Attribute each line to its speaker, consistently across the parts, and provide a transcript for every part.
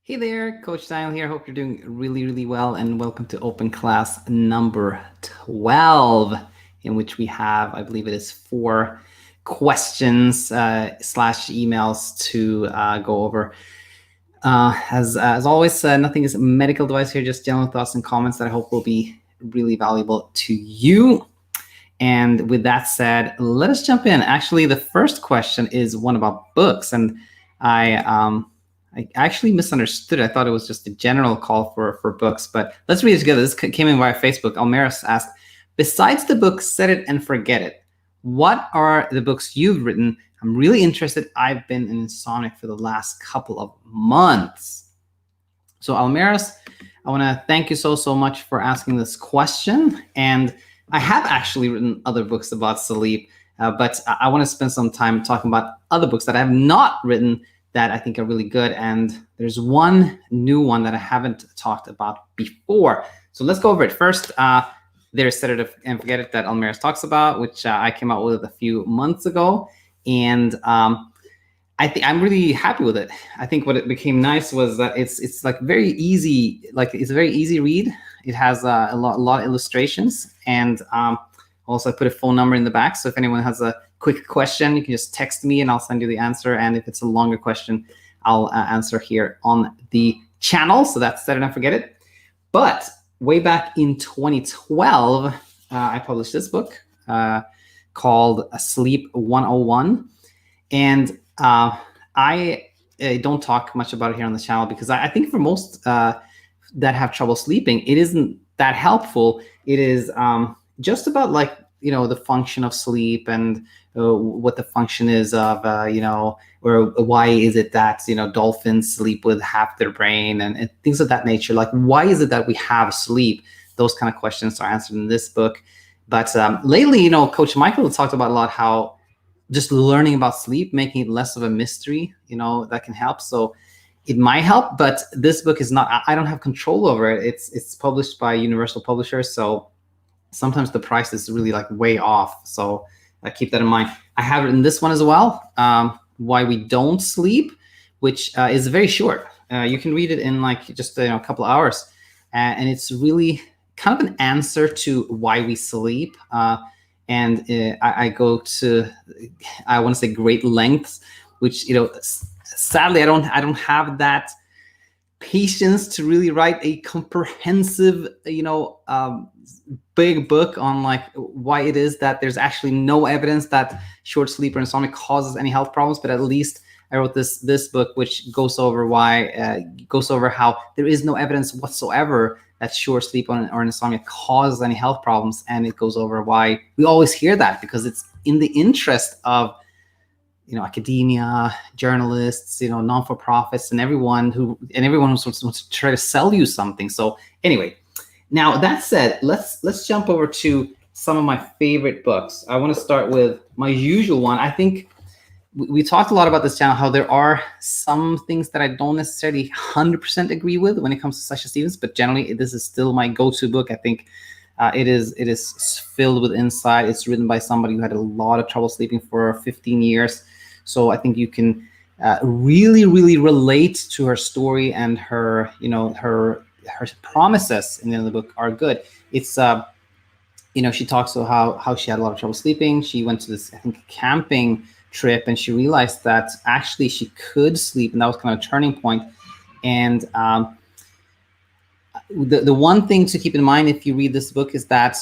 Speaker 1: Hey there, Coach Daniel here. Hope you're doing really, really well, and welcome to Open Class number 12, in which we have, I believe it is 4 questions slash emails to go over. As always, nothing is medical advice here, just general thoughts and comments that I hope will be really valuable to you. And with that said, let us jump in. Actually, the first question is one about books, and I actually misunderstood. I thought it was just a general call for books, but let's read it together. This came in via Facebook. Almeras asked, besides the book Set It and Forget It, what are the books you've written? I'm really interested. I've been an insomniac for the last couple of months. So Almeras, I want to thank you so much for asking this question. And I have actually written other books about sleep, but I want to spend some time talking about other books that I have not written that I think are really good. And there's one new one that I haven't talked about before. So let's go over it. First, there's Set It and Forget It that Almeras talks about, which I came out with a few months ago. And I think I'm really happy with it. I think what it became nice was that it's like very easy, like it's a very easy read. It has a lot of illustrations, and also I put a phone number in the back. So if anyone has a quick question, you can just text me and I'll send you the answer. And if it's a longer question, I'll answer here on the channel. So that's Set It and Forget It. But way back in 2012, I published this book called Sleep 101. And I don't talk much about it here on the channel because I think for most that have trouble sleeping, it isn't that helpful. It is just about like, the function of sleep and what the function is of, or why is it that, dolphins sleep with half their brain and things of that nature. Like, why is it that we have sleep? Those kind of questions are answered in this book. But lately, Coach Michael talked about a lot how just learning about sleep, making it less of a mystery, that can help. So it might help, but this book is not, I don't have control over it. It's published by Universal Publishers. So sometimes the price is really like way off. So keep that in mind. I have written this one as well, Why We Don't Sleep, which is very short. You can read it in like just a couple of hours. And it's really kind of an answer to why we sleep. And I go to, I want to say great lengths, which, sadly, I don't have that patience to really write a comprehensive, big book on like why it is that there's actually no evidence that short sleep or insomnia causes any health problems. But at least I wrote this book, which goes over how there is no evidence whatsoever that short sleep or insomnia causes any health problems. And it goes over why we always hear that, because it's in the interest of, academia, journalists, non-for-profits, and everyone who wants to try to sell you something. So anyway, now that said, let's jump over to some of my favorite books. I want to start with my usual one. I think we talked a lot about this channel, how there are some things that I don't necessarily 100% agree with when it comes to Sasha Stevens, but generally this is still my go-to book. I think it is filled with insight. It's written by somebody who had a lot of trouble sleeping for 15 years. So I think you can really, really relate to her story, and her promises in the end of the book are good. It's, she talks about how she had a lot of trouble sleeping. She went to this, I think, camping trip, and she realized that actually she could sleep, and that was kind of a turning point. And the one thing to keep in mind if you read this book is that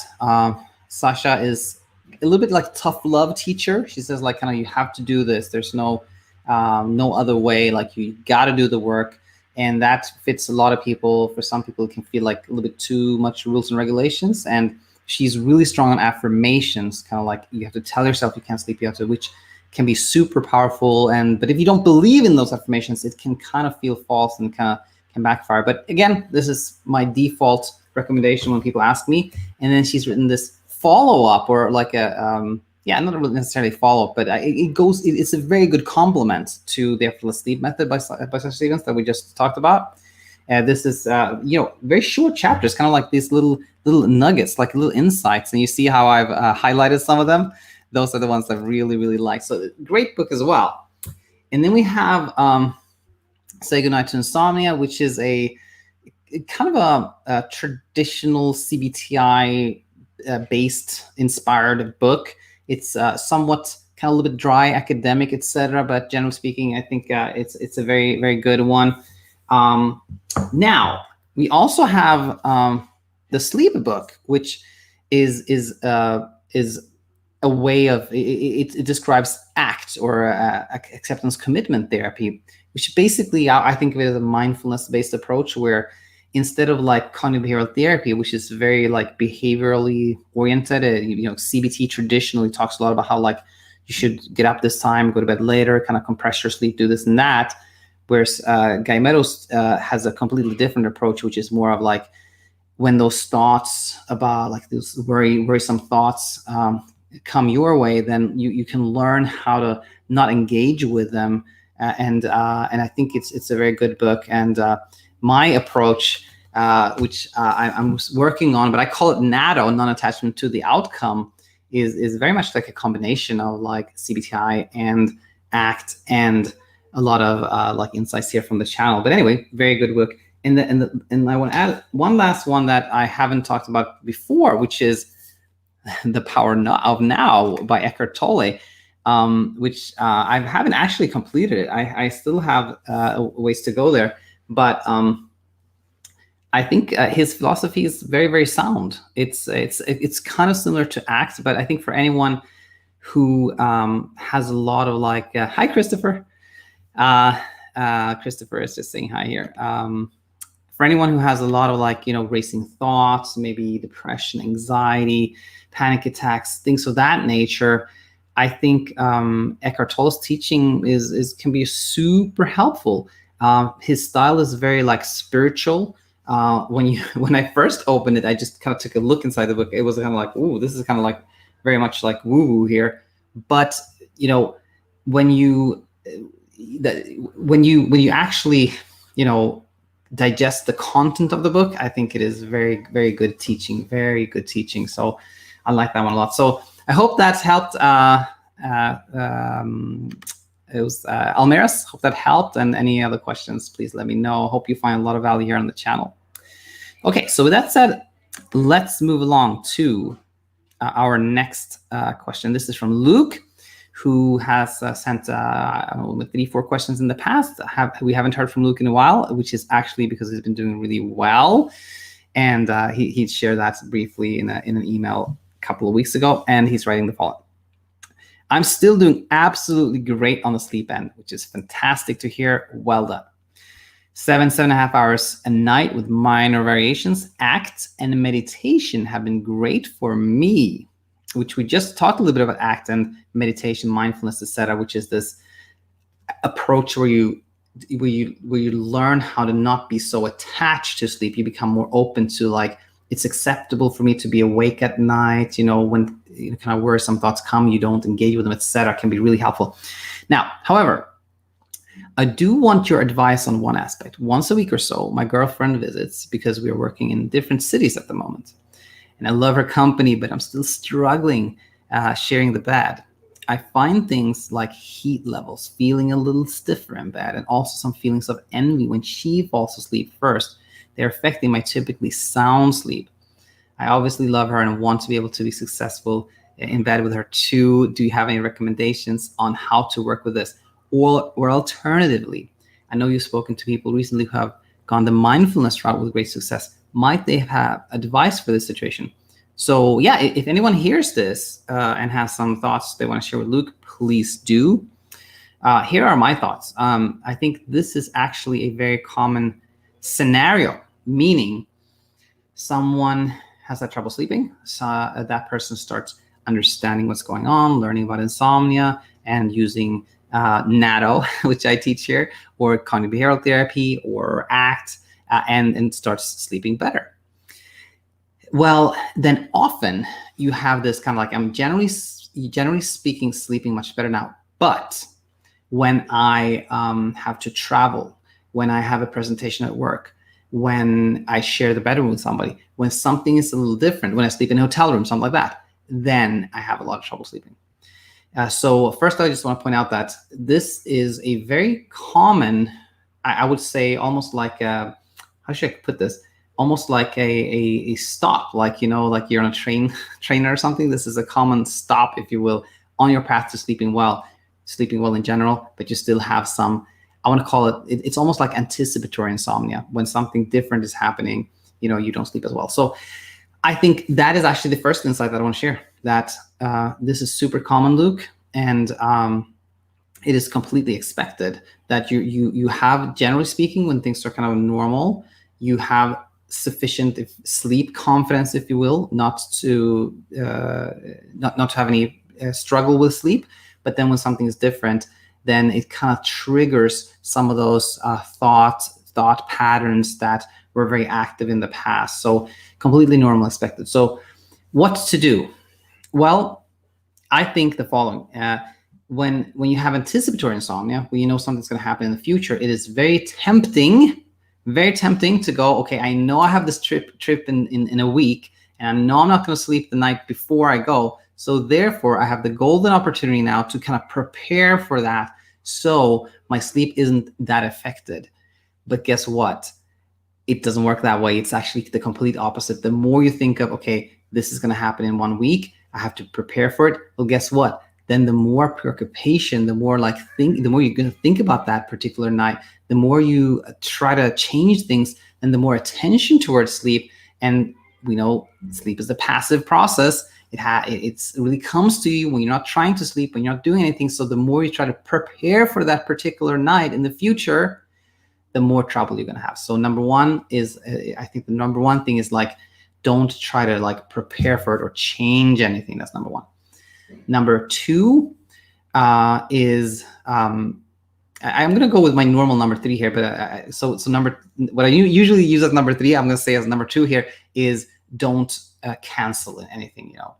Speaker 1: Sasha is a little bit like tough love teacher. She says like, kind of, you have to do this. There's no other way. Like, you got to do the work. And that fits a lot of people. For some people, it can feel like a little bit too much rules and regulations. And she's really strong on affirmations, kind of like you have to tell yourself you can't sleep, which can be super powerful. But if you don't believe in those affirmations, it can kind of feel false and kind of can backfire. But again, this is my default recommendation when people ask me. And then she's written this follow-up, or like a not really necessarily follow-up, but it's a very good complement to the effortless sleep method by Sasha Stevens that we just talked about. This is very short chapters, kind of like these little nuggets, like little insights, and you see how I've highlighted some of them. Those are the ones I really, really like. So great book as well. And then we have Say Goodnight to Insomnia, which is a kind of a traditional CBTI based inspired book. It's somewhat kind of a little bit dry, academic, etc. But generally speaking, I think it's a very, very good one. Now we also have the sleep book, which is a way of it describes ACT, or acceptance commitment therapy, which basically I think of it as a mindfulness based approach, where instead of like cognitive behavioral therapy, which is very like behaviorally oriented, CBT traditionally talks a lot about how like you should get up this time, go to bed later, kind of compress your sleep, do this and that. Whereas Guy Meadows has a completely different approach, which is more of like when those thoughts about like those worrisome thoughts come your way, then you can learn how to not engage with them. And I think it's a very good book. And my approach, which I'm working on, but I call it NATO, non-attachment to the outcome, is very much like a combination of like CBTI and ACT and a lot of like insights here from the channel. But anyway, very good book. And I want to add one last one that I haven't talked about before, which is The Power of Now by Eckhart Tolle, which I haven't actually completed it. I still have ways to go there, but I think his philosophy is very, very sound. It's kind of similar to ACT, but I think for anyone who has a lot of like, hi, Christopher. Christopher is just saying hi here. For anyone who has a lot of like, racing thoughts, maybe depression, anxiety, panic attacks, things of that nature, I think Eckhart Tolle's teaching can be super helpful. His style is very like spiritual. When I first opened it, I just kind of took a look inside the book. It was kind of like, ooh, this is kind of like very much like woo-woo here. But when you actually digest the content of the book, I think it is very, very good teaching. Very good teaching. So I like that one a lot. So I hope that's helped. It was Almeras. Hope that helped. And any other questions, please let me know. Hope you find a lot of value here on the channel. Okay, so with that said, let's move along to our next question. This is from Luke, who has sent 3-4 questions in the past. We haven't heard from Luke in a while, which is actually because he's been doing really well. And he shared that briefly in an email a couple of weeks ago, and he's writing the following. I'm still doing absolutely great on the sleep end, which is fantastic to hear. Well done. 7.5 hours a night with minor variations. ACT and meditation have been great for me, which we just talked a little bit about ACT and meditation, mindfulness, etc., which is this approach where you learn how to not be so attached to sleep. You become more open to like, it's acceptable for me to be awake at night. When kind of worrisome thoughts come, you don't engage with them, etc. Can be really helpful. Now, however, I do want your advice on one aspect. Once a week or so, my girlfriend visits because we are working in different cities at the moment. And I love her company, but I'm still struggling sharing the bed. I find things like heat levels, feeling a little stiffer in bed, and also some feelings of envy when she falls asleep first. They're affecting my typically sound sleep. I obviously love her and want to be able to be successful in bed with her too. Do you have any recommendations on how to work with this? Or alternatively, I know you've spoken to people recently who have gone the mindfulness route with great success. Might they have advice for this situation? So yeah, if anyone hears this and has some thoughts they want to share with Luke, please do. Here are my thoughts. I think this is actually a very common scenario, meaning someone has that trouble sleeping. So that person starts understanding what's going on, learning about insomnia, and using NATO, which I teach here, or cognitive behavioral therapy, or ACT, and starts sleeping better. Well, then often you have this kind of like, I'm generally speaking sleeping much better now. But when I have to travel, when I have a presentation at work, when I share the bedroom with somebody, when something is a little different, when I sleep in a hotel room, something like that, then I have a lot of trouble sleeping. So first, I just want to point out that this is a very common I would say almost like how should I put this? Almost like a stop, like, you know, like you're on a trainer or something. This is a common stop, if you will, on your path to sleeping well in general, but you still have some, I want to call it, it's almost like anticipatory insomnia. When something different is happening, you know, you don't sleep as well. So I think that is actually the first insight that I want to share, that this is super common, Luke, and it is completely expected that you have, generally speaking, when things are kind of normal, you have sufficient sleep confidence, if you will, not to have any struggle with sleep. But then when something is different, then it kind of triggers some of those thought patterns that were very active in the past. So completely normal, expected. So what to do? Well, I think the following. When you have anticipatory insomnia, when you know something's going to happen in the future, it is very tempting to go, okay, I know I have this trip in a week, and I know I'm not going to sleep the night before I go. So therefore, I have the golden opportunity now to kind of prepare for that, so my sleep isn't that affected. But guess what? It doesn't work that way. It's actually the complete opposite. The more you think of, okay, this is going to happen in 1 week, I have to prepare for it. Well, guess what? Then the more preoccupation, the more the more you're going to think about that particular night, the more you try to change things, and the more attention towards sleep. And we know sleep is a passive process. It really comes to you when you're not trying to sleep, when you're not doing anything. So the more you try to prepare for that particular night in the future, the more trouble you're going to have. So number one is, I think the number one thing is, like, don't try to like prepare for it or change anything. That's number one. Number two is I'm going to go with my normal number three here, but so what I usually use as number three, I'm going to say as number two here, is don't cancel anything. You know,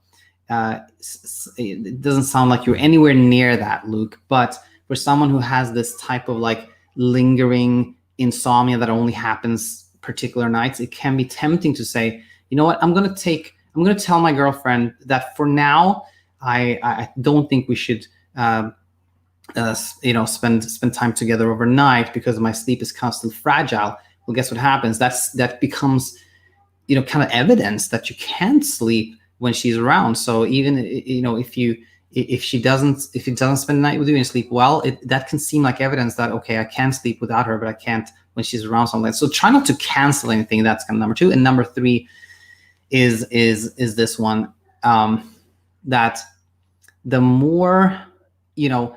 Speaker 1: it doesn't sound like you're anywhere near that, Luke, but for someone who has this type of like lingering insomnia that only happens particular nights, it can be tempting to say, you know what, I'm going to tell my girlfriend that for now, I don't think we should, spend time together overnight because my sleep is constantly fragile. Well, guess what happens? That becomes, you know, kind of evidence that you can't sleep when she's around. So even, you know, if it doesn't spend the night with you and sleep well, that can seem like evidence that, okay, I can sleep without her, but I can't when she's around, something like that. So try not to cancel anything. That's kind of number two. And number three is this one, that the more, you know,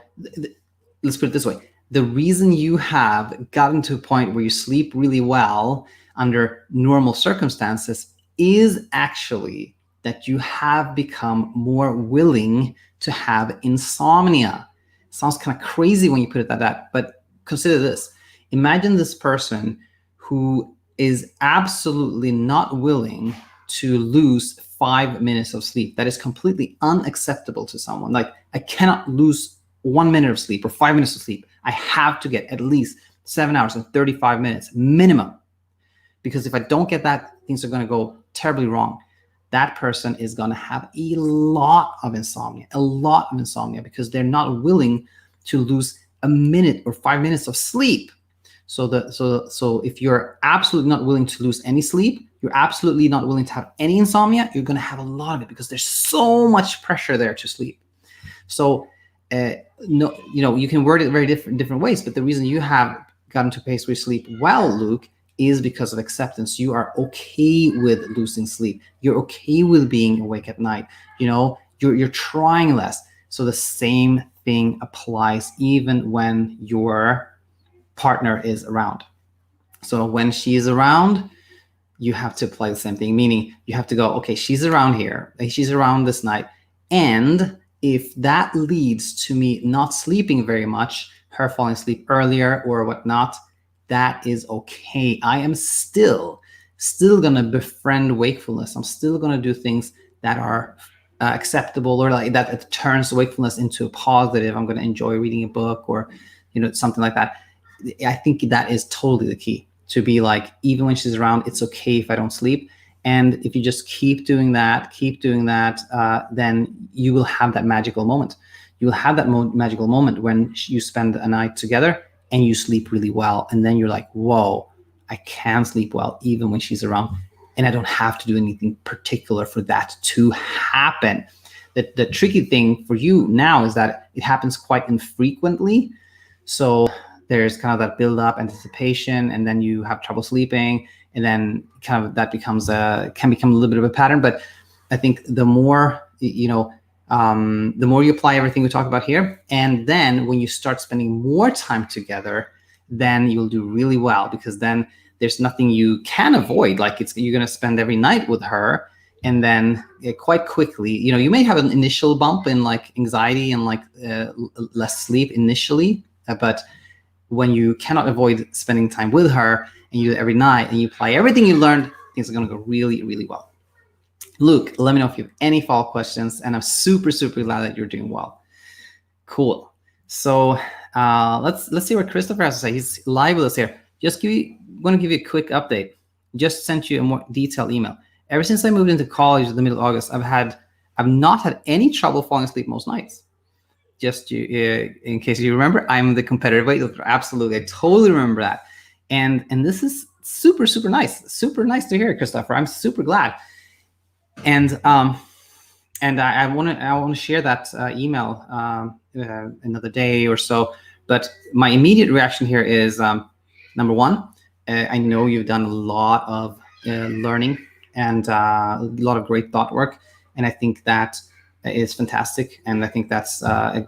Speaker 1: let's put it this way. The reason you have gotten to a point where you sleep really well under normal circumstances is actually that you have become more willing to have insomnia. Sounds kind of crazy when you put it like that, but consider this. Imagine this person who is absolutely not willing to lose 5 minutes of sleep. That is completely unacceptable to someone. Like, I cannot lose 1 minute of sleep or 5 minutes of sleep. I have to get at least 7 hours and 35 minutes minimum. Because if I don't get that, things are going to go terribly wrong. That person is going to have a lot of insomnia, because they're not willing to lose a minute or 5 minutes of sleep. So if you're absolutely not willing to lose any sleep, you're absolutely not willing to have any insomnia, you're going to have a lot of it because there's so much pressure there to sleep. So, no, you know, you can word it very different ways, but the reason you have gotten to a place where you sleep well, Luke, is because of acceptance. You are okay with losing sleep. You're okay with being awake at night. You know, you're trying less. So the same thing applies even when your partner is around. So when she is around, you have to apply the same thing, meaning you have to go, okay, she's around here, she's around this night. And if that leads to me not sleeping very much, her falling asleep earlier or whatnot, that is okay. I am still going to befriend wakefulness. I'm still going to do things that are acceptable, or like that it turns wakefulness into a positive. I'm going to enjoy reading a book or, you know, something like that. I think that is totally the key, to be like, even when she's around, it's okay if I don't sleep. And if you just keep doing that, then you will have that magical moment. You will have that magical moment when you spend a night together and you sleep really well. And then you're like, whoa, I can sleep well even when she's around. And I don't have to do anything particular for that to happen. The tricky thing for you now is that it happens quite infrequently. So there's kind of that build-up anticipation, and then you have trouble sleeping, and then kind of that can become a little bit of a pattern. But I think the more the more you apply everything we talk about here, and then when you start spending more time together, then you'll do really well, because then there's nothing you can avoid. Like you're going to spend every night with her, and then quite quickly, you may have an initial bump in like anxiety and like less sleep initially, but when you cannot avoid spending time with her and you do it every night and you apply everything you learned, things are going to go really, really well. Luke, let me know if you have any follow-up questions, and I'm super, super glad that you're doing well. Cool. So let's see what Christopher has to say. He's live with us here. Want to give you a quick update. Just sent you a more detailed email. Ever since I moved into college in the middle of August, I've not had any trouble falling asleep most nights. Just in case you remember, I'm the competitive weightlifter. Absolutely, I totally remember that. And this is super, super nice. Super nice to hear, Christopher. I'm super glad. And I want to share that email another day or so. But my immediate reaction here is number one, I know you've done a lot of learning and a lot of great thought work, and I think that is fantastic. And I think that's a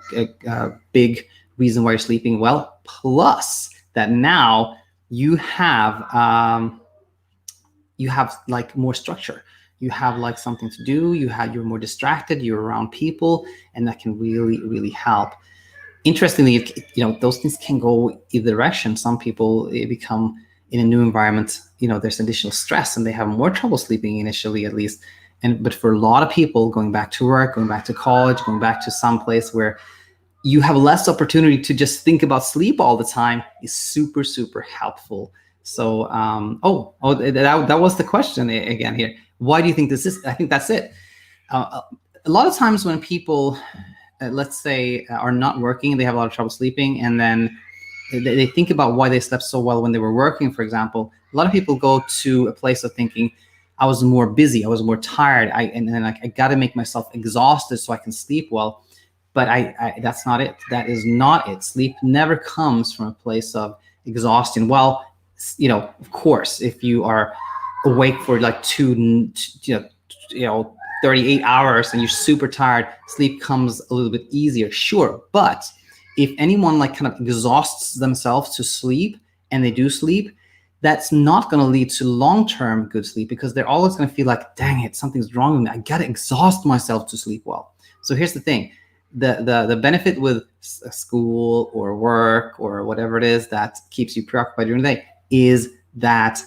Speaker 1: big reason why you're sleeping well. Plus that now you have like more structure. You have like something to do. You're more distracted. You're around people, and that can really, really help. Interestingly, those things can go either direction. Some people become in a new environment. There's additional stress, and they have more trouble sleeping initially, at least. But for a lot of people, going back to work, going back to college, going back to some place where you have less opportunity to just think about sleep all the time is super, super helpful. So, that was the question again here. Why do you think this is? I think that's it. A lot of times when people, let's say, are not working, they have a lot of trouble sleeping, and then they think about why they slept so well when they were working, for example. A lot of people go to a place of thinking, I was more busy, I was more tired, I got to make myself exhausted so I can sleep well. But that's not it. That is not it. Sleep never comes from a place of exhaustion. Well, of course, if you are awake for like 38 hours and you're super tired, sleep comes a little bit easier, sure. But if anyone like kind of exhausts themselves to sleep and they do sleep, that's not going to lead to long-term good sleep, because they're always going to feel like, dang it, something's wrong with me. I got to exhaust myself to sleep well. So here's the thing. The benefit with school or work or whatever it is that keeps you preoccupied during the day is that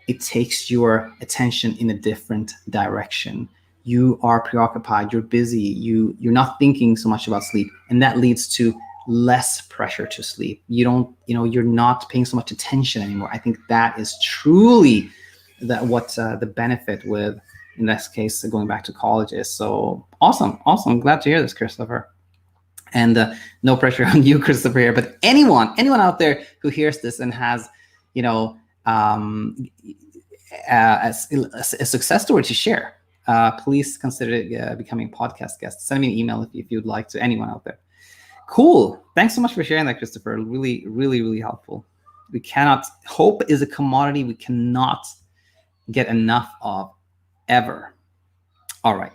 Speaker 1: it takes your attention in a different direction. You are preoccupied, you're busy, you're not thinking so much about sleep, and that leads to less pressure to sleep. You're not paying so much attention anymore. I think that is truly the benefit with, in this case, going back to college is. So awesome. Glad to hear this, Christopher. And no pressure on you, Christopher, here, but anyone out there who hears this and has, a success story to share, please consider becoming a podcast guest. Send me an email if you'd like, to anyone out there. Cool. Thanks so much for sharing that, Christopher. Really, really, really helpful. Hope is a commodity we cannot get enough of, ever. All right.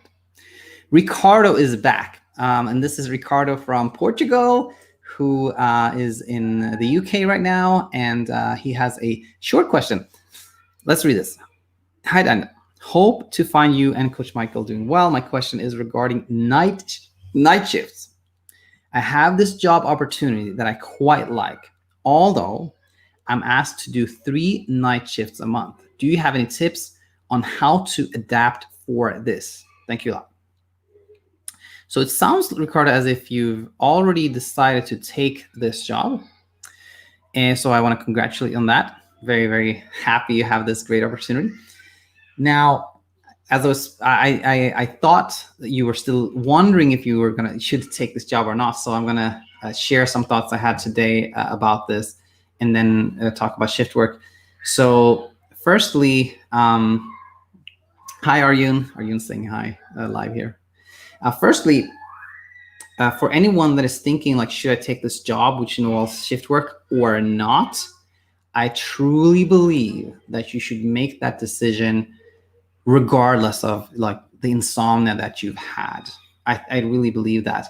Speaker 1: Ricardo is back. And this is Ricardo from Portugal, who is in the UK right now. And he has a short question. Let's read this. Hi, Dan. Hope to find you and Coach Michael doing well. My question is regarding night shifts. I have this job opportunity that I quite like, although I'm asked to do 3 night shifts a month. Do you have any tips on how to adapt for this? Thank you a lot. So it sounds, Ricardo, as if you've already decided to take this job. And so I want to congratulate you on that. Very, very happy you have this great opportunity. Now, as I thought that you were still wondering if you should take this job or not. So I'm gonna share some thoughts I had today about this. and then talk about shift work. So firstly, hi Arjun. Arjun's saying hi live here. Firstly, for anyone that is thinking like, should I take this job which involves shift work or not? I truly believe that you should make that decision regardless of like the insomnia that you've had. I really believe that.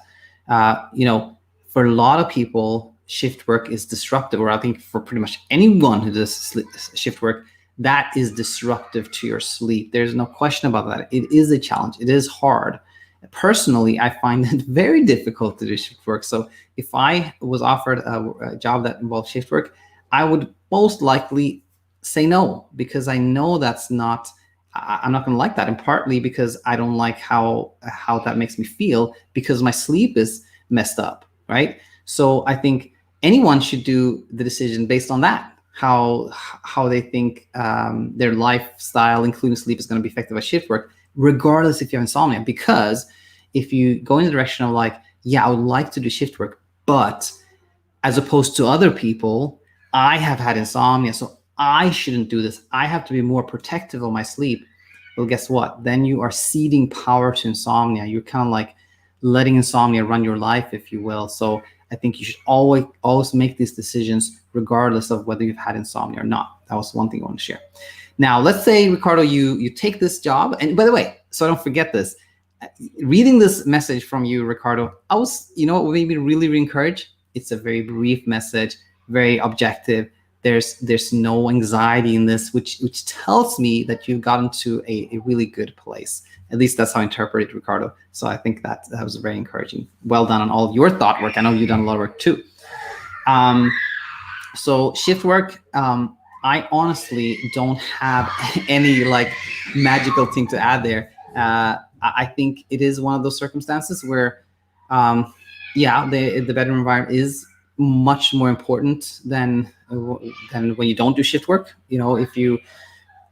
Speaker 1: For a lot of people, shift work is disruptive, or I think for pretty much anyone who does shift work, that is disruptive to your sleep. There's no question about that. It is a challenge. It is hard. Personally, I find it very difficult to do shift work. So if I was offered a job that involved shift work, I would most likely say no, because I know I'm not going to like that, and partly because I don't like how that makes me feel, because my sleep is messed up, right? So I think anyone should do the decision based on that, how they think their lifestyle, including sleep, is going to be affected by shift work, regardless if you have insomnia. Because if you go in the direction of like, yeah, I would like to do shift work, but as opposed to other people, I have had insomnia, so I shouldn't do this. I have to be more protective of my sleep. Well, guess what? Then you are ceding power to insomnia. You're kind of like letting insomnia run your life, if you will. So I think you should always make these decisions regardless of whether you've had insomnia or not. That was one thing I want to share. Now, let's say, Ricardo, you take this job. And by the way, so I don't forget this, reading this message from you, Ricardo, what made me really, really encouraged? It's a very brief message, very objective. There's no anxiety in this, which tells me that you've gotten to a really good place. At least that's how I interpret it, Ricardo. So I think that was very encouraging. Well done on all of your thought work. I know you've done a lot of work too. So shift work, I honestly don't have any like magical thing to add there. I think it is one of those circumstances where, the bedroom environment is much more important than when you don't do shift work. If you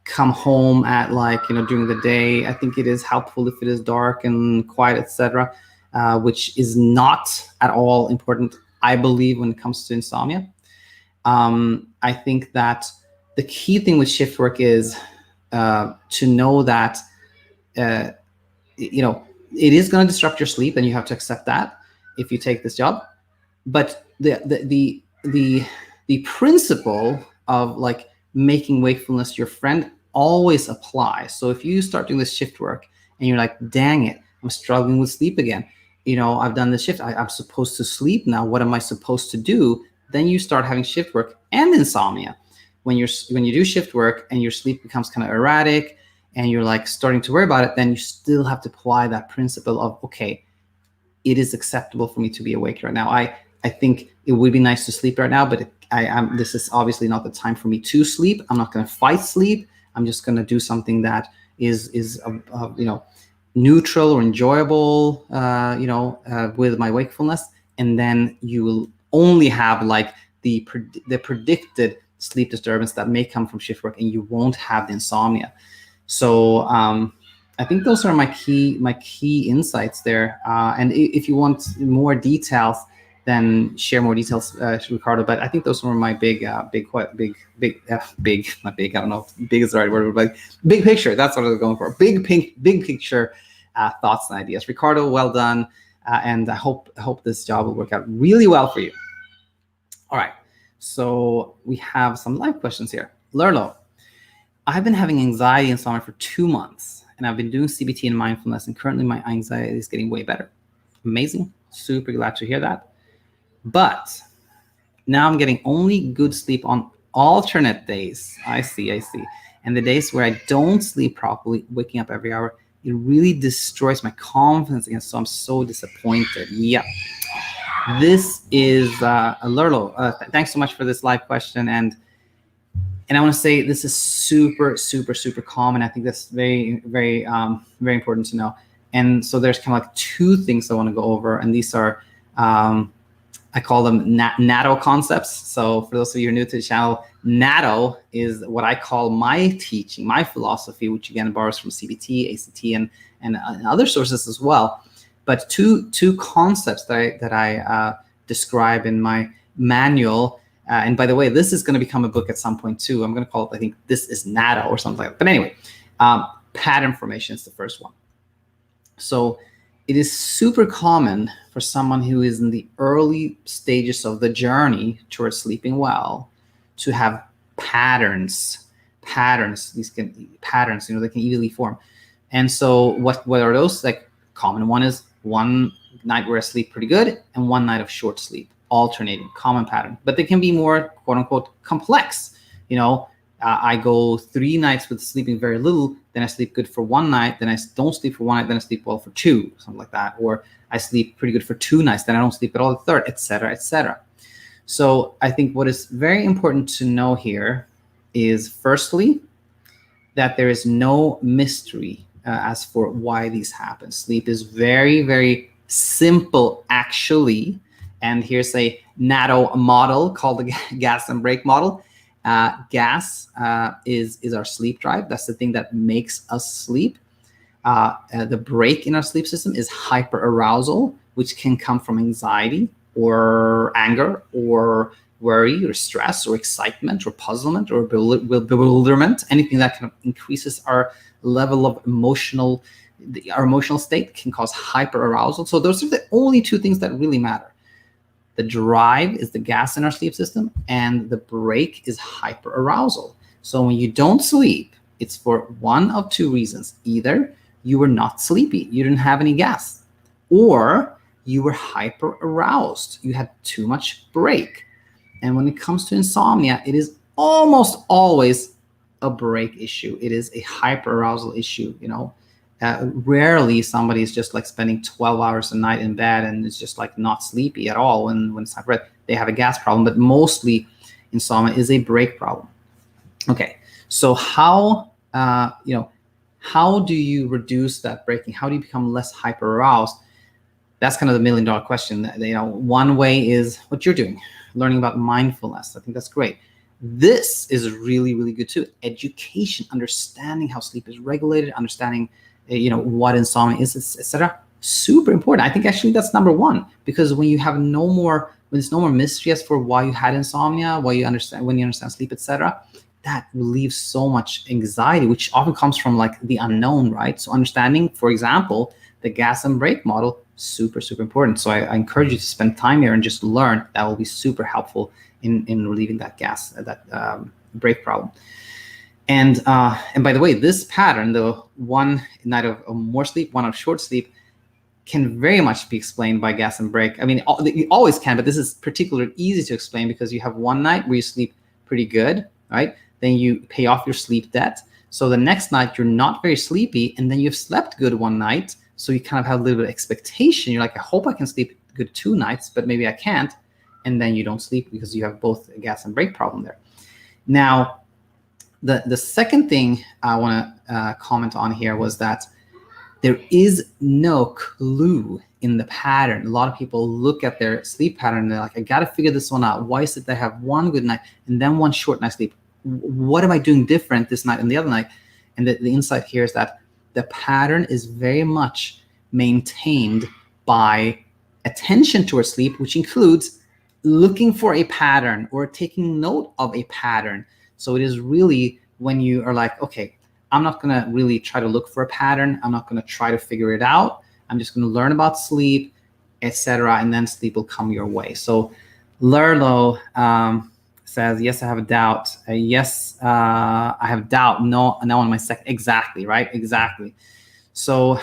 Speaker 1: come home at during the day, I think it is helpful if it is dark and quiet, etc., which is not at all important, I believe, when it comes to insomnia. I think that the key thing with shift work is to know that it is going to disrupt your sleep, and you have to accept that if you take this job. But the principle of like making wakefulness your friend always applies. So if you start doing this shift work and you're like, dang it, I'm struggling with sleep again. I've done this shift. I'm supposed to sleep now. What am I supposed to do? Then you start having shift work and insomnia. When you do shift work and your sleep becomes kind of erratic and you're like starting to worry about it, then you still have to apply that principle of, okay, it is acceptable for me to be awake right now. I think it would be nice to sleep right now, but this is obviously not the time for me to sleep. I'm not going to fight sleep. I'm just going to do something that is neutral or enjoyable, with my wakefulness. And then you will only have like the predicted sleep disturbance that may come from shift work, and you won't have the insomnia. So I think those are my key insights there. And if you want more details, then share more details, Ricardo. But I think those were my big, not big, I don't know if big is the right word, but big picture. That's what I was going for. Big picture thoughts and ideas. Ricardo, well done. And I hope this job will work out really well for you. All right. So we have some live questions here. Lerlo, I've been having anxiety and insomnia for 2 months, and I've been doing CBT and mindfulness, and currently my anxiety is getting way better. Amazing. Super glad to hear that. But now I'm getting only good sleep on alternate days. I see. And the days where I don't sleep properly, waking up every hour, it really destroys my confidence again. So I'm so disappointed. Yeah. This is Lerlo. Thanks so much for this live question. And I want to say this is super, super, super common. I think that's very, very, very important to know. And so there's kind of like 2 things I want to go over. And these are, I call them natto concepts. So for those of you who are new to the channel, natto is what I call my teaching, my philosophy, which again borrows from CBT, ACT, and other sources as well. But two concepts that I describe in my manual And by the way, this is going to become a book at some point too. I'm going to call it, I think, This is Nada or something like that. But anyway, pattern formation is the first one. So it is super common for someone who is in the early stages of the journey towards sleeping well to have patterns. These patterns, they can easily form. And so what are those? Like, common one is one night where I sleep pretty good and one night of short sleep, alternating, common pattern. But they can be more, quote unquote, complex. I go 3 nights with sleeping very little, then I sleep good for 1 night, then I don't sleep for 1 night, then I sleep well for 2, something like that. Or I sleep pretty good for 2 nights, then I don't sleep at all the third, etc., etc. So I think what is very important to know here is, firstly, that there is no mystery as for why these happen. Sleep is very, very simple, actually. And here's a NATO model called the gas and brake model. Gas is our sleep drive. That's the thing that makes us sleep. The brake in our sleep system is hyperarousal, which can come from anxiety or anger or worry or stress or excitement or puzzlement or bewilderment. Anything that kind of increases our level of emotional state can cause hyperarousal. So those are the only 2 things that really matter. The drive is the gas in our sleep system, and the brake is hyperarousal. So when you don't sleep, it's for one of 2 reasons. Either you were not sleepy, you didn't have any gas, or you were hyperaroused, you had too much brake. And when it comes to insomnia, it is almost always a brake issue. It is a hyperarousal issue. Rarely somebody is just like spending 12 hours a night in bed and is just like not sleepy at all when it's not red. They have a gas problem, but mostly insomnia is a brake problem. Okay, so how do you reduce that braking? How do you become less hyperaroused? That's kind of the $1 million question. One way is what you're doing, learning about mindfulness. I think that's great. This is really, really good too. Education, understanding how sleep is regulated, understanding what insomnia is, etc. Super important. I think actually that's number 1, because when there's no more mystery as for why you had insomnia, when you understand sleep, etc., that relieves so much anxiety, which often comes from like the unknown, right? So understanding, for example, the gas and brake model, super, super important. So I encourage you to spend time here and just learn. That will be super helpful in relieving that brake problem. And by the way, this pattern, the 1 night of more sleep, 1 of short sleep, can very much be explained by gas and brake. I mean, you always can, but this is particularly easy to explain because you have 1 night where you sleep pretty good, right? Then you pay off your sleep debt. So the next night you're not very sleepy, and then you've slept good 1 night. So you kind of have a little bit of expectation. You're like, I hope I can sleep good 2 nights, but maybe I can't. And then you don't sleep because you have both a gas and brake problem there. Now, the second thing I want to comment on here was that there is no clue in the pattern. A lot of people look at their sleep pattern and they're like, I got to figure this one out. Why is it that I have 1 good night and then 1 short night sleep? What am I doing different this night and the other night? And the insight here is that the pattern is very much maintained by attention towards sleep, which includes looking for a pattern or taking note of a pattern. So it is really when you are like, okay, I'm not going to really try to look for a pattern. I'm not going to try to figure it out. I'm just going to learn about sleep, etc., and then sleep will come your way. So Lerlo says, yes, I have a doubt. Yes, I have doubt. No on my second. Exactly, right? Exactly. So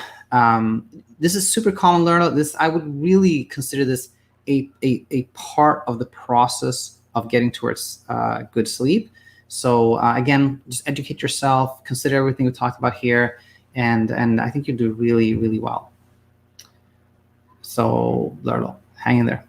Speaker 1: this is super common, Lerlo. I would really consider this a part of the process of getting towards good sleep. So again, just educate yourself, consider everything we talked about here, and I think you do really, really well. So Lerlo, hang in there.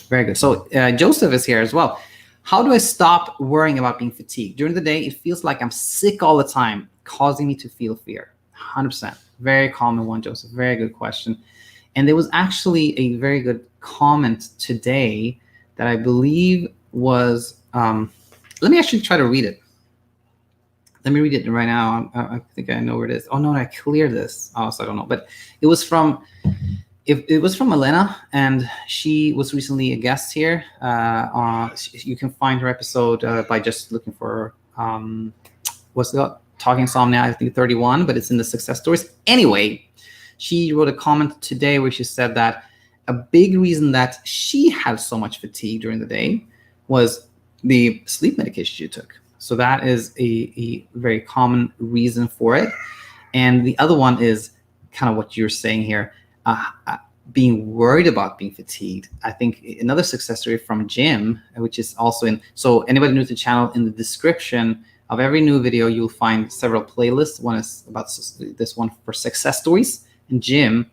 Speaker 1: Very good. So Joseph is here as well. How do I stop worrying about being fatigued? During the day, it feels like I'm sick all the time, causing me to feel fear. 100%. Very common one, Joseph. Very good question. And there was actually a very good comment today that I believe was, let me actually try to read it. Let me read it right now. I think I know where it is. Oh, no, I cleared this. Oh, so I don't know. But it was from It was from Elena, and she was recently a guest here. You can find her episode by just looking for what's the Talking Insomnia, I think 31, but it's in the success stories. Anyway, she wrote a comment today where she said that a big reason that she had so much fatigue during the day was the sleep medication she took. So that is a very common reason for it. And the other one is kind of what you're saying here, being worried about being fatigued. I think another success story from Jim, which is also in, so anybody new to the channel, in the description of every new video, you'll find several playlists. One is about this one for success stories. And Jim,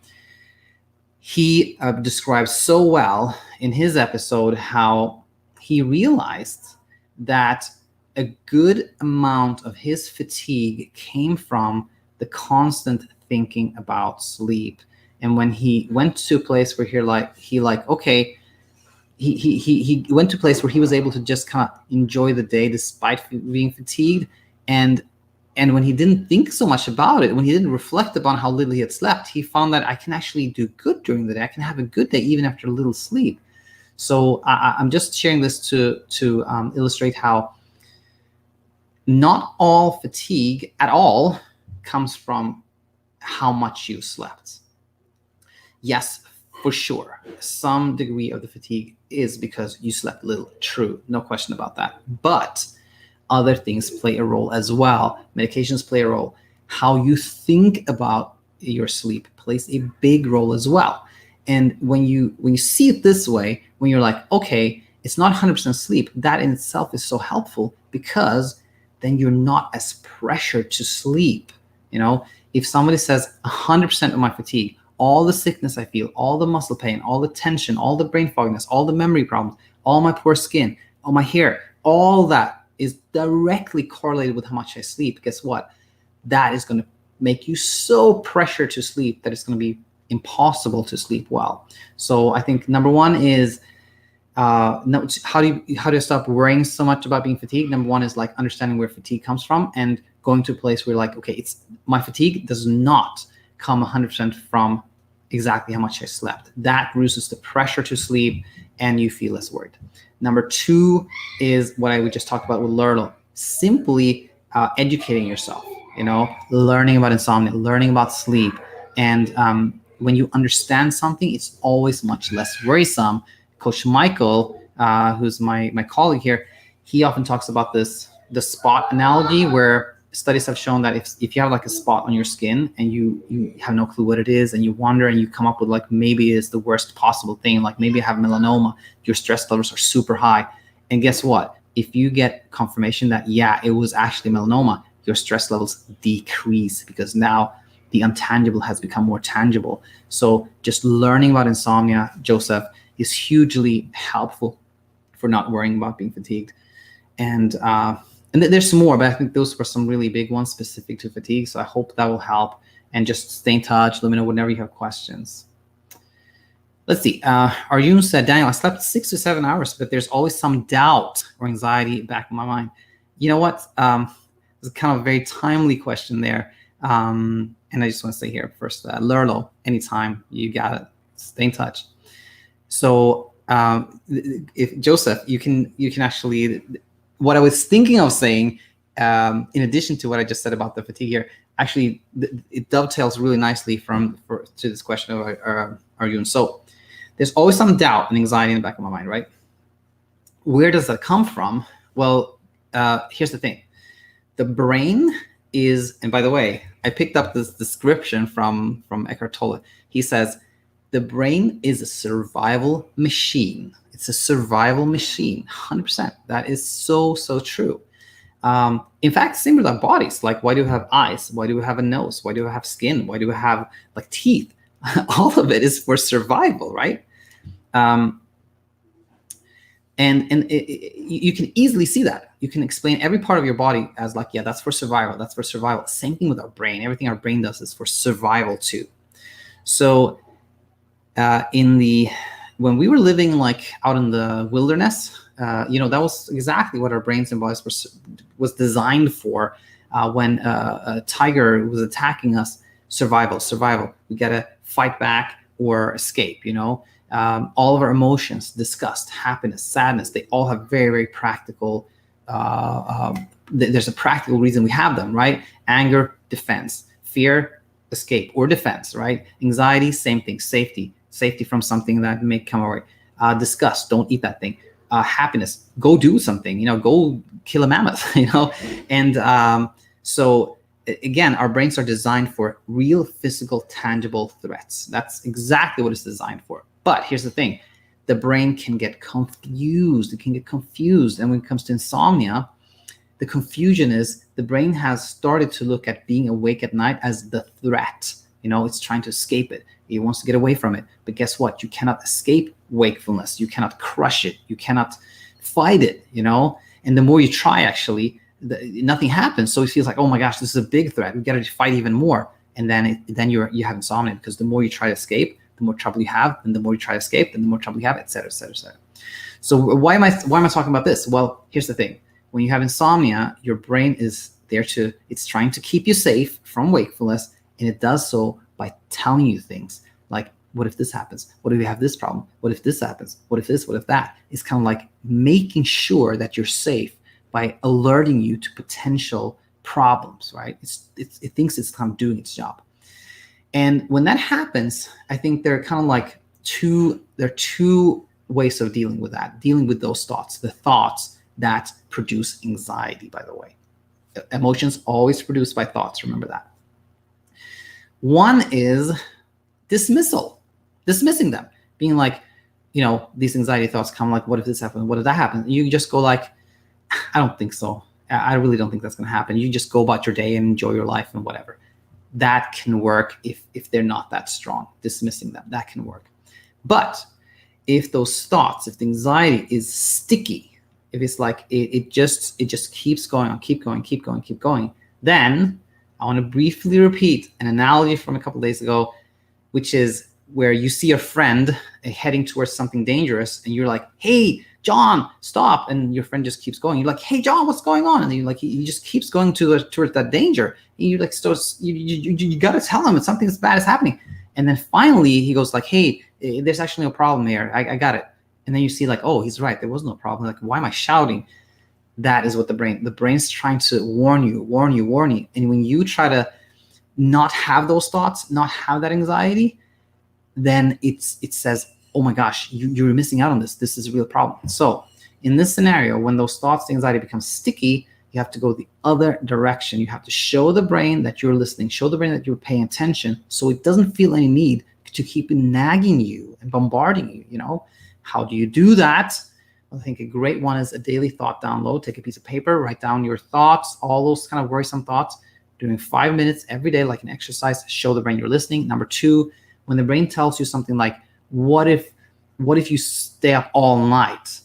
Speaker 1: he describes so well in his episode how he realized that a good amount of his fatigue came from the constant thinking about sleep. And when he went to a place where he went to a place where he was able to just kind of enjoy the day despite being fatigued. And when he didn't think so much about it, when he didn't reflect upon how little he had slept, he found that I can actually do good during the day. I can have a good day even after a little sleep. So I'm just sharing this to illustrate how not all fatigue at all comes from how much you slept. Yes, for sure, some degree of the fatigue is because you slept little. True, no question about that. But other things play a role as well. Medications play a role. How you think about your sleep plays a big role as well. And when you see it this way, when you're like, okay, it's not 100% sleep, that in itself is so helpful, because then you're not as pressured to sleep. You know, if somebody says 100% of my fatigue, all the sickness I feel, all the muscle pain, all the tension, all the brain fogginess, all the memory problems, all my poor skin, all my hair, all that is directly correlated with how much I sleep. Guess what? That is going to make you so pressured to sleep that it's going to be impossible to sleep well. So I think number one is how do you stop worrying so much about being fatigued? Number one is like understanding where fatigue comes from and going to a place where like, okay, it's my fatigue does not come 100% from exactly how much I slept. That reduces the pressure to sleep and you feel less worried. Number two is what I just talked about with Lerlo, simply educating yourself, you know, learning about insomnia, learning about sleep. And when you understand something, it's always much less worrisome. Coach Michael, who's my colleague here, he often talks about the spot analogy, where studies have shown that if you have like a spot on your skin and you have no clue what it is, and you wonder and you come up with like, maybe it's the worst possible thing, like maybe I have melanoma, your stress levels are super high. And guess what? If you get confirmation that, yeah, it was actually melanoma, your stress levels decrease, because now the intangible has become more tangible. So just learning about insomnia, Joseph, is hugely helpful for not worrying about being fatigued. And there's some more, but I think those were some really big ones specific to fatigue. So I hope that will help. And just stay in touch. Let me know whenever you have questions. Let's see. Arjun said, Daniel, I slept 6 to 7 hours, but there's always some doubt or anxiety back in my mind. You know what? It's kind of a very timely question there. And I just want to say here first, Lerlo, anytime, you got it. Stay in touch. So if Joseph, you can actually, what I was thinking of saying, in addition to what I just said about the fatigue here, actually it dovetails really nicely to this question of Arjun. So there's always some doubt and anxiety in the back of my mind, right? Where does that come from? Well, here's the thing. The brain is, and by the way, I picked up this description from Eckhart Tolle. He says, the brain is a survival machine. It's a survival machine, 100%. That is so, so true. In fact, same with our bodies. Like, why do we have eyes? Why do we have a nose? Why do we have skin? Why do we have like teeth? All of it is for survival, right? You can easily see that. You can explain every part of your body as like, yeah, that's for survival. That's for survival. Same thing with our brain. Everything our brain does is for survival too. So when we were living like out in the wilderness, that was exactly what our brains and bodies was designed for. When a tiger was attacking us, survival. We gotta fight back, or escape. All of our emotions, disgust, happiness, sadness, they all have very, very practical, there's a practical reason we have them, right? Anger, defense. Fear, escape or defense, right? Anxiety, same thing. Safety from something that may come our way. Disgust, don't eat that thing. Happiness, go do something, go kill a mammoth, And so again, our brains are designed for real, physical, tangible threats. That's exactly what it's designed for. But here's the thing, the brain can get confused. It can get confused. And when it comes to insomnia, the confusion is the brain has started to look at being awake at night as the threat. It's trying to escape it. It wants to get away from it. But guess what? You cannot escape wakefulness. You cannot crush it. You cannot fight it, And the more you try, actually, nothing happens. So it feels like, oh my gosh, this is a big threat. We got to fight even more. And then you have insomnia, because the more you try to escape, the more trouble you have, and the more you try to escape, then the more trouble you have, et cetera, et cetera, et cetera. So why am I talking about this? Well, here's the thing. When you have insomnia, your brain is it's trying to keep you safe from wakefulness, and it does so by telling you things like, what if this happens? What if we have this problem? What if this happens? What if this? What if that? It's kind of like making sure that you're safe by alerting you to potential problems, right? It thinks it's kind of doing its job. And when that happens, I think there are kind of like two ways of dealing with that, dealing with those thoughts, the thoughts that produce anxiety, by the way. Emotions always produced by thoughts, remember that. One is dismissing them, being like, these anxiety thoughts come like, what if this happens? What if that happens? You just go like, I don't think so. I really don't think that's going to happen. You just go about your day and enjoy your life and whatever. That can work if they're not that strong. Dismissing them, that can work. But if those thoughts, if the anxiety is sticky, if it's like it just keeps going on, keep going, then I want to briefly repeat an analogy from a couple of days ago, which is where you see a friend heading towards something dangerous, and you're like, hey, John, stop. And your friend just keeps going. You're like, hey, John, what's going on? And you're like, he just keeps going towards that danger. And you're like, so you got to tell him that something bad is happening. And then finally he goes like, hey, there's actually no problem here. I got it. And then you see like, oh, he's right. There was no problem. Like, why am I shouting? That is what the brain's trying to warn you. And when you try to not have those thoughts, not have that anxiety, then it says, oh my gosh, you're missing out on this. This is a real problem. So in this scenario, when those thoughts, the anxiety becomes sticky, you have to go the other direction. You have to show the brain that you're listening, show the brain that you're paying attention, so it doesn't feel any need to keep nagging you and bombarding you, How do you do that? I think a great one is a daily thought download. Take a piece of paper, write down your thoughts, all those kind of worrisome thoughts, doing 5 minutes every day, like an exercise, show the brain you're listening. Number two, when the brain tells you something like, what if you stay up all night?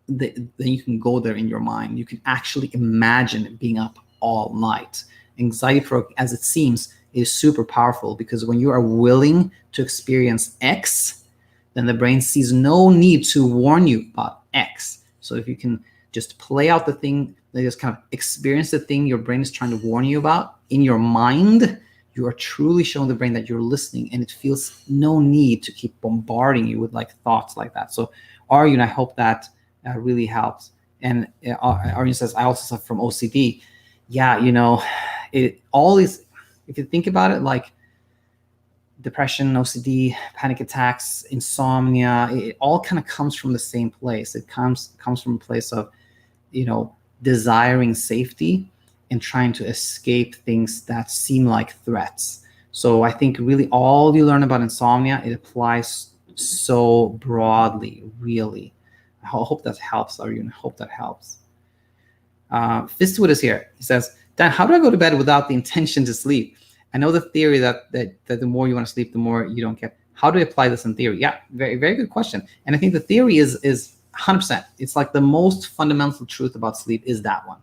Speaker 1: Then you can go there in your mind. You can actually imagine being up all night. Anxiety provoking, as it seems, is super powerful, because when you are willing to experience X, then the brain sees no need to warn you about X. So if you can just play out the thing, just kind of experience the thing your brain is trying to warn you about in your mind, you are truly showing the brain that you're listening, and it feels no need to keep bombarding you with like thoughts like that. So Arjun, I hope that really helps. And Arjun says, I also suffer from OCD. Yeah, it always, if you think about it, like depression, OCD, panic attacks, insomnia, it all kind of comes from the same place. It comes from a place of, desiring safety and trying to escape things that seem like threats. So I think really all you learn about insomnia, it applies so broadly, really. I hope that helps, Arjun. I hope that helps. Fistwood is here. He says, Dan, how do I go to bed without the intention to sleep? I know the theory that the more you want to sleep, the more you don't get. How do I apply this in theory? Yeah, very, very good question. And I think the theory is 100%. It's like the most fundamental truth about sleep is that one,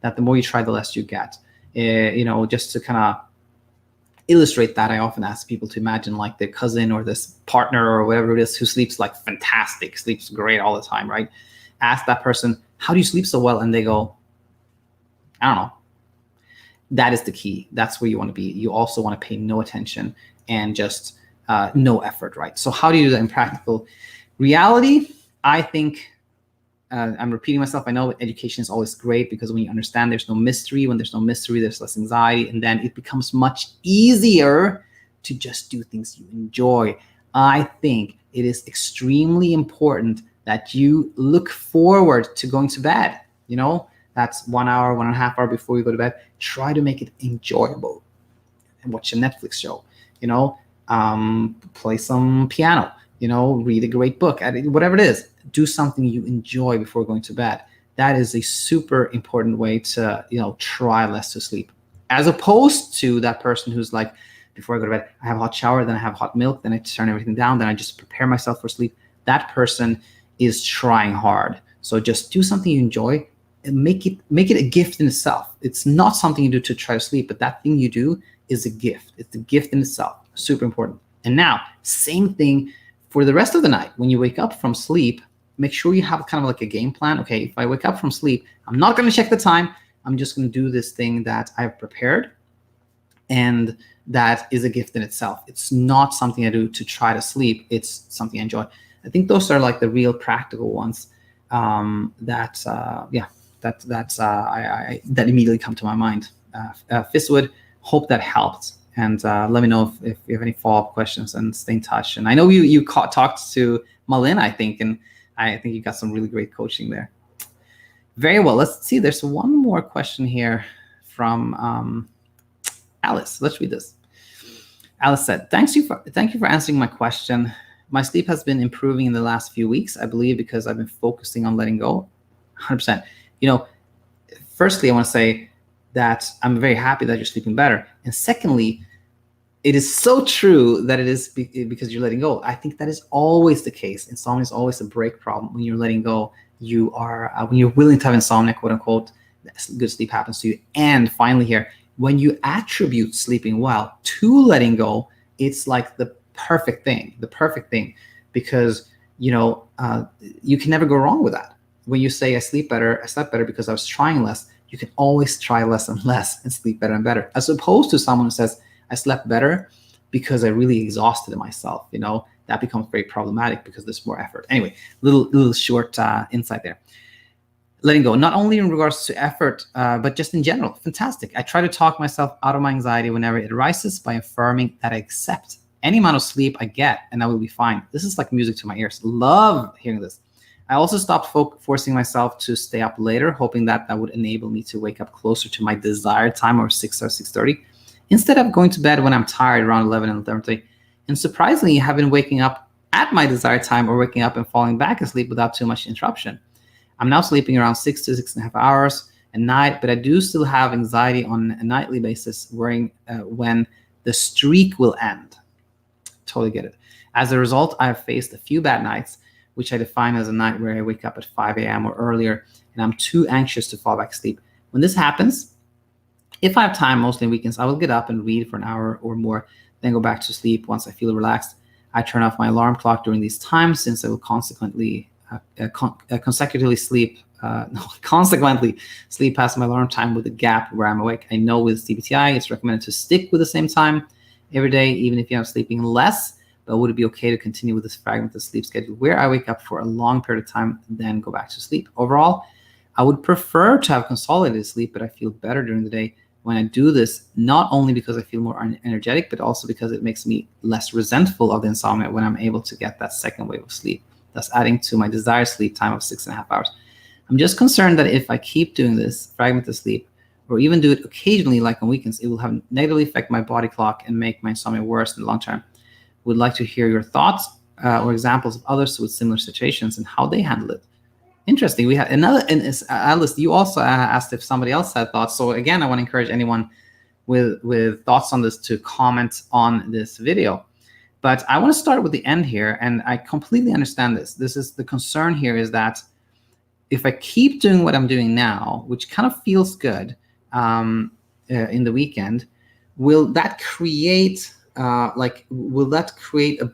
Speaker 1: that the more you try, the less you get. Just to kind of illustrate that, I often ask people to imagine like their cousin or this partner or whatever it is who sleeps like fantastic, sleeps great all the time, right? Ask that person, how do you sleep so well? And they go, I don't know. That is the key. That's where you want to be. You also want to pay no attention and just no effort, right? So how do you do that in practical reality? I think I'm repeating myself. I know education is always great because when you understand there's no mystery, when there's no mystery, there's less anxiety, and then it becomes much easier to just do things you enjoy. I think it is extremely important that you look forward to going to bed. You know, that's 1 hour, 1.5 hours before you go to bed. Try to make it enjoyable and watch a Netflix show, you know, play some piano, you know, read a great book, whatever it is, do something you enjoy before going to bed. That is a super important way to, you know, try less to sleep, as opposed to that person who's like, before I go to bed, I have a hot shower, then I have hot milk, then I turn everything down, then I just prepare myself for sleep. That person is trying hard. So just do something you enjoy and make it a gift in itself. It's not something you do to try to sleep, but that thing you do is a gift. It's a gift in itself. Super important. And now, same thing for the rest of the night. When you wake up from sleep, make sure you have kind of like a game plan. Okay, if I wake up from sleep, I'm not going to check the time. I'm just going to do this thing that I've prepared. And that is a gift in itself. It's not something I do to try to sleep. It's something I enjoy. I think those are like the real practical ones that immediately come to my mind. Fistwood, hope that helped. And let me know if you have any follow-up questions, and stay in touch. And I know you talked to Malin, I think, and I think you got some really great coaching there. Very well. Let's see. There's one more question here from Alice. Let's read this. Alice said, thank you for answering my question. My sleep has been improving in the last few weeks, I believe, because I've been focusing on letting go. 100%. You know, firstly, I want to say that I'm very happy that you're sleeping better. And secondly, it is so true that it is because you're letting go. I think that is always the case. Insomnia is always a break problem. When you're letting go, you are, when you're willing to have insomnia, quote unquote, good sleep happens to you. And finally here, when you attribute sleeping well to letting go, it's like the perfect thing, because, you know, you can never go wrong with that. When you say I slept better because I was trying less, you can always try less and less and sleep better and better, as opposed to someone who says I slept better because I really exhausted myself. You know, that becomes very problematic because there's more effort. Anyway, little short insight there. Letting go, not only in regards to effort, but just in general. Fantastic. I try to talk myself out of my anxiety whenever it arises by affirming that I accept any amount of sleep I get and I will be fine. This is like music to my ears. Love hearing this. I also stopped forcing myself to stay up later, hoping that would enable me to wake up closer to my desired time, or 6 or 6:30, instead of going to bed when I'm tired around 11 and 11:30. And surprisingly, I have been waking up at my desired time, or waking up and falling back asleep without too much interruption. I'm now sleeping around 6 to 6.5 hours a night, but I do still have anxiety on a nightly basis, worrying when the streak will end. Totally get it. As a result, I have faced a few bad nights, which I define as a night where I wake up at 5 a.m. or earlier, and I'm too anxious to fall back asleep. When this happens, if I have time, mostly on weekends, I will get up and read for an hour or more, then go back to sleep once I feel relaxed. I turn off my alarm clock during these times, since I will consequently sleep past my alarm time with a gap where I'm awake. I know with CBTI, it's recommended to stick with the same time every day, even if you're sleeping less. But would it be okay to continue with this fragmented sleep schedule where I wake up for a long period of time, then go back to sleep? Overall, I would prefer to have consolidated sleep, but I feel better during the day when I do this, not only because I feel more energetic, but also because it makes me less resentful of the insomnia when I'm able to get that second wave of sleep, thus adding to my desired sleep time of 6.5 hours. I'm just concerned that if I keep doing this fragmented sleep, or even do it occasionally like on weekends, it will have negatively affect my body clock and make my insomnia worse in the long term. Would like to hear your thoughts or examples of others with similar situations and how they handle it. Interesting. We had another, and Alice, you also asked if somebody else had thoughts. So again, I want to encourage anyone with thoughts on this to comment on this video. But I want to start with the end here, and I completely understand this. This is the concern here, is that if I keep doing what I'm doing now, which kind of feels good in the weekend, will that create a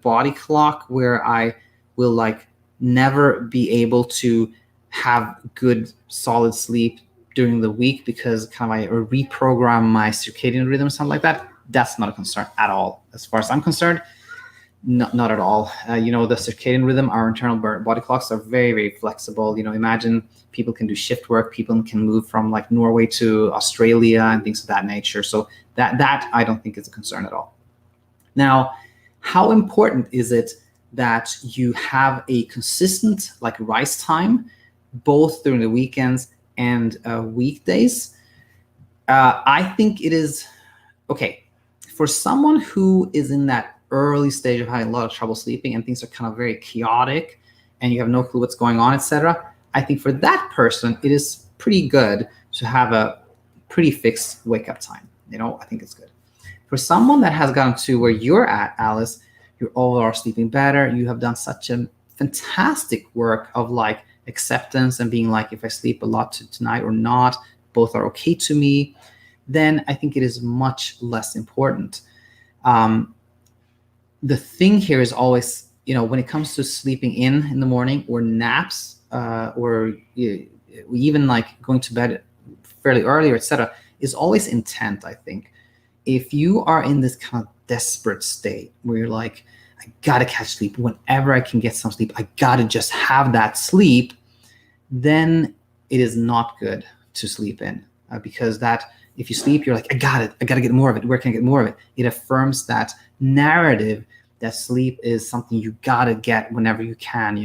Speaker 1: body clock where I will never be able to have good solid sleep during the week because I reprogram my circadian rhythm or something like that? That's not a concern at all as far as I'm concerned. Not at all. The circadian rhythm, our internal body clocks are very, very flexible. Imagine people can do shift work, people can move from like Norway to Australia and things of that nature. So that I don't think is a concern at all. Now, how important is it that you have a consistent like rise time, both during the weekends and weekdays? I think it is okay for someone who is in that early stage of having a lot of trouble sleeping and things are kind of very chaotic and you have no clue what's going on, etc. I think for that person, it is pretty good to have a pretty fixed wake up time. I think it's good. For someone that has gotten to where you're at, Alice, you all are sleeping better. You have done such a fantastic work of like acceptance and being like, if I sleep a lot tonight or not, both are okay to me, then I think it is much less important. The thing here is always, when it comes to sleeping in the morning or naps, or even like going to bed fairly early, etc., is always intent, I think. If you are in this kind of desperate state where you're like, I gotta catch sleep whenever I can get some sleep, I gotta just have that sleep, then it is not good to sleep in, because that if you sleep, you're like, I gotta get more of it. Where can I get more of it? It affirms that narrative that sleep is something you gotta get whenever you can,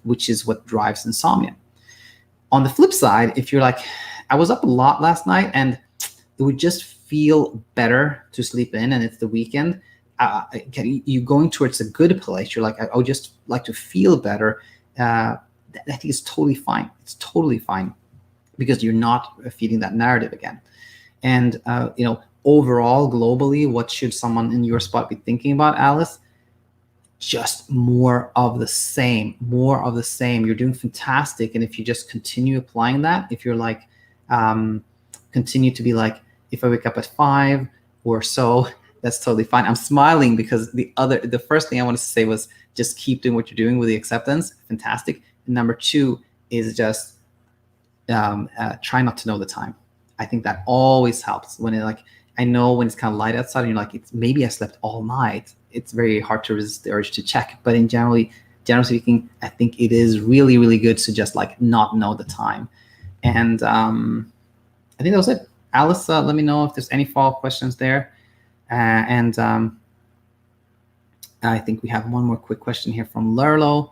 Speaker 1: which is what drives insomnia. On the flip side, if you're like, I was up a lot last night and it would just feel better to sleep in and it's the weekend, you're going towards a good place. You're like, I would just like to feel better. I think it's totally fine. It's totally fine because you're not feeding that narrative again. And, overall, globally, what should someone in your spot be thinking about, Alice? Just more of the same, more of the same. You're doing fantastic. And if you just continue applying that, if you're like, continue to be like, if I wake up at 5 or so, that's totally fine. I'm smiling because the first thing I wanted to say was just keep doing what you're doing with the acceptance. Fantastic. And number 2 is just try not to know the time. I think that always helps when I know when it's kind of light outside and you're like, maybe I slept all night. It's very hard to resist the urge to check. But generally speaking, I think it is really, really good to just like not know the time. And I think that was it. Alice, let me know if there's any follow-up questions there. And I think we have one more quick question here from Lerlo.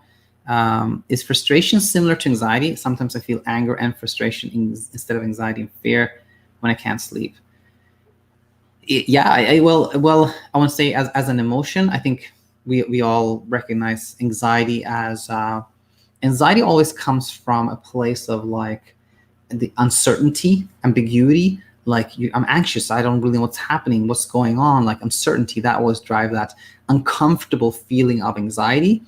Speaker 1: Is frustration similar to anxiety? Sometimes I feel anger and frustration instead of anxiety and fear when I can't sleep. I want to say as an emotion, I think we all recognize anxiety as anxiety always comes from a place of like the uncertainty, ambiguity. Like I'm anxious. I don't really know what's happening, what's going on. Like uncertainty, that always drives that uncomfortable feeling of anxiety.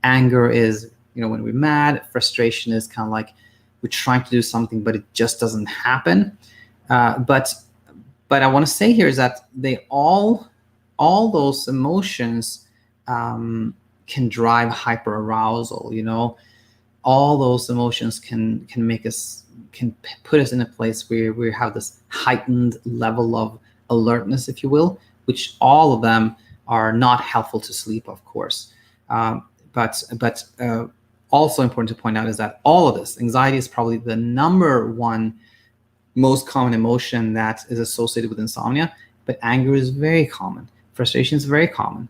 Speaker 1: Anger is, when we're mad. Frustration is kind of like we're trying to do something, but it just doesn't happen. But I want to say here is that they all those emotions can drive hyperarousal. All those emotions can put us in a place where we have this heightened level of alertness, if you will, which all of them are not helpful to sleep, of course. But also important to point out is that all of this, anxiety is probably the number one most common emotion that is associated with insomnia, but anger is very common. Frustration is very common.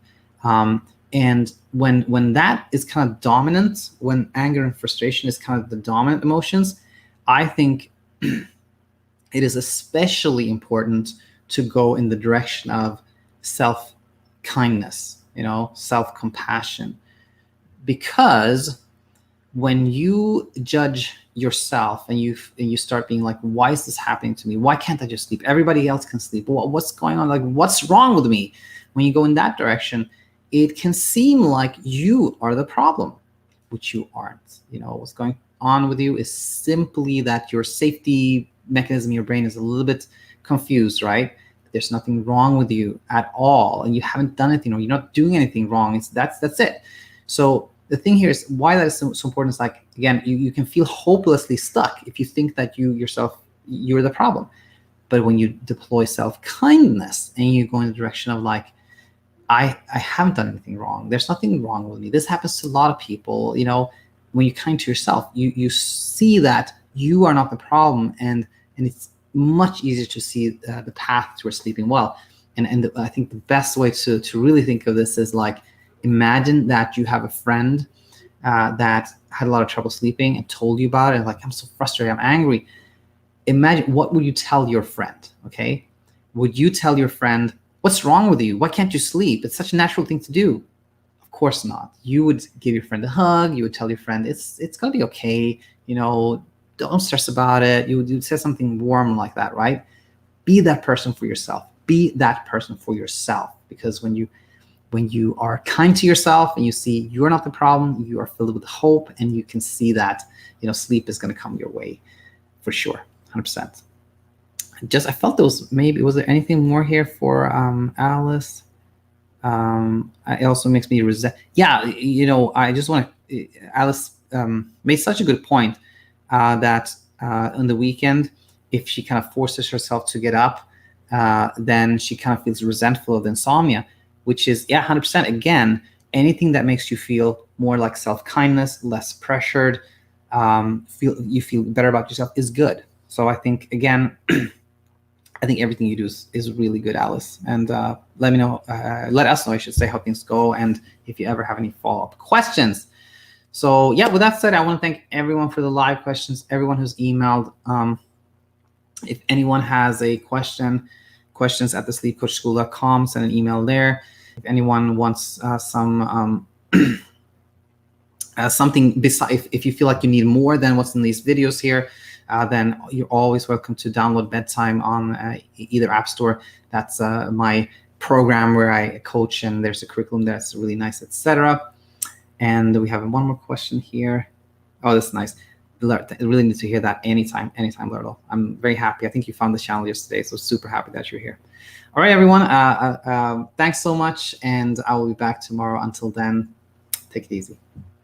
Speaker 1: And when that is kind of dominant, when anger and frustration is kind of the dominant emotions, I think it is especially important to go in the direction of self-kindness, self-compassion. Because when you judge yourself and you start being like, why is this happening to me? Why can't I just sleep? Everybody else can sleep. What's going on? Like, what's wrong with me? When you go in that direction, it can seem like you are the problem, which you aren't. What's going on with you is simply that your safety mechanism in your brain is a little bit confused, right? There's nothing wrong with you at all, and you haven't done anything wrong. You're not doing anything wrong. That's it. So the thing here is why that is so important is like, again, you can feel hopelessly stuck if you think that you're the problem. But when you deploy self-kindness and you go in the direction of like, I haven't done anything wrong. There's nothing wrong with me. This happens to a lot of people. You know, when you're kind to yourself, you see that you are not the problem, and it's much easier to see the path towards sleeping well. And I think the best way to really think of this is like, imagine that you have a friend that had a lot of trouble sleeping and told you about it, and like, I'm so frustrated, I'm angry. Imagine, what would you tell your friend? Okay, would you tell your friend, what's wrong with you? Why can't you sleep? It's such a natural thing to do. Of course not. You would give your friend a hug. You would tell your friend, it's gonna be okay. You know, don't stress about it. You'd say something warm like that, right? Be that person for yourself. Be that person for yourself. Because when you are kind to yourself and you see you're not the problem, you are filled with hope, and you can see that, you know, sleep is going to come your way for sure, 100%. I felt those. Maybe was there anything more here for Alice? It also makes me resent. Yeah, you know, I just want to. Alice made such a good point that on the weekend, if she kind of forces herself to get up, then she kind of feels resentful of the insomnia, which is, yeah, 100%. Again, anything that makes you feel more like self-kindness, less pressured, you feel better about yourself is good. So I think, again, I think everything you do is really good, Alice. And let us know, I should say, how things go, and if you ever have any follow-up questions. So yeah, with that said, I want to thank everyone for the live questions, everyone who's emailed. If anyone has a questions at thesleepcoachschool.com, send an email there. If anyone wants some something besides, if you feel like you need more than what's in these videos here, then you're always welcome to download BedTyme on either app store. That's my program where I coach, and there's a curriculum that's really nice, etc. And we have one more question here. Oh, that's nice. I really need to hear that anytime, Lerdo. I'm very happy. I think you found the channel yesterday, so super happy that you're here. All right, everyone. Thanks so much, and I will be back tomorrow. Until then, take it easy.